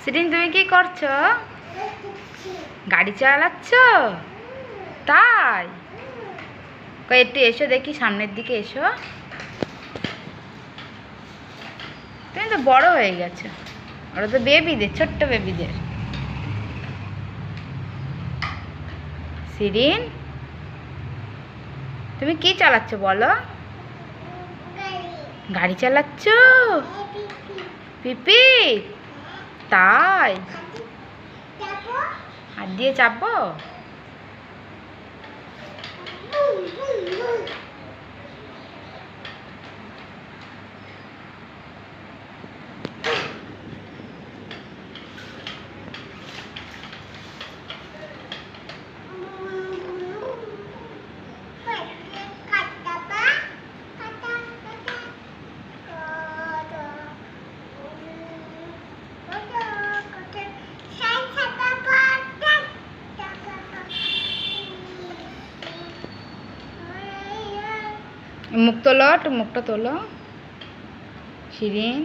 শিরিন তুমি কি করছো? গাড়ি চালাচ্ছ? তাই একটু এসো দেখি, সামনের দিকে এসো। তুমি তো বড় হয়ে গেছো, ওরা তো বেবিদের, ছোট্ট বেবিদের। শিরিন তুমি কি চালাচ্ছ বলো? গাড়ি চালাচ্ছ? পিপি তাই, হাত দিয়ে চাপবো? মুখ তোলো, একটু মুখটা তোলো শিরিন।